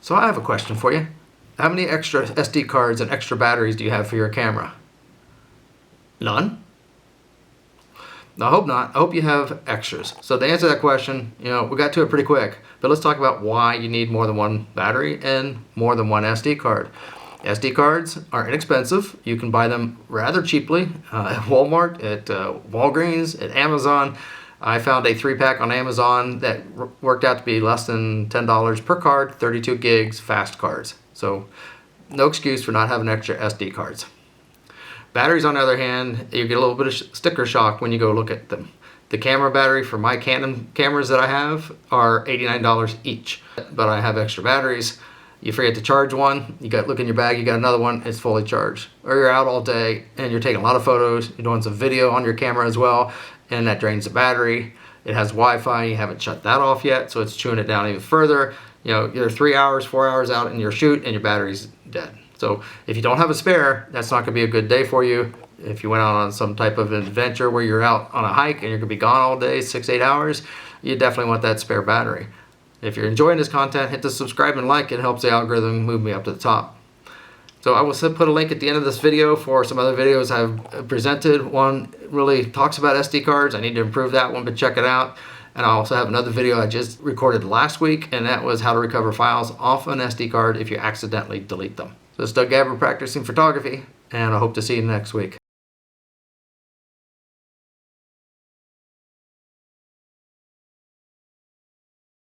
So I have a question for you. How many extra SD cards and extra batteries do you have for your camera? None? No, I hope not. I hope you have extras. So to answer that question, we got to it pretty quick, but let's talk about why you need more than one battery and more than one SD card. SD cards are inexpensive. You can buy them rather cheaply at Walmart, at Walgreens, at Amazon. I found a 3-pack on Amazon that worked out to be less than $10 per card, 32 gigs, fast cards. So no excuse for not having extra SD cards. Batteries, on the other hand, you get a little bit of sticker shock when you go look at them. The camera battery for my Canon cameras that I have are $89 each, but I have extra batteries. You forget to charge one, you look in your bag, you got another one, it's fully charged. Or you're out all day and you're taking a lot of photos, you're doing some video on your camera as well, and that drains the battery. It has Wi-Fi, you haven't shut that off yet, so it's chewing it down even further. You're 3 hours, 4 hours out in your shoot and your battery's dead. So if you don't have a spare, that's not gonna be a good day for you. If you went out on some type of adventure where you're out on a hike and you're gonna be gone all day, 6-8 hours, you definitely want that spare battery. If you're enjoying this content, hit the subscribe and like. It helps the algorithm move me up to the top. So I will put a link at the end of this video for some other videos I've presented. One really talks about SD cards. I need to improve that one, but check it out. And I also have another video I just recorded last week, and that was how to recover files off an SD card if you accidentally delete them. So it's Doug Gabber, practicing photography, and I hope to see you next week.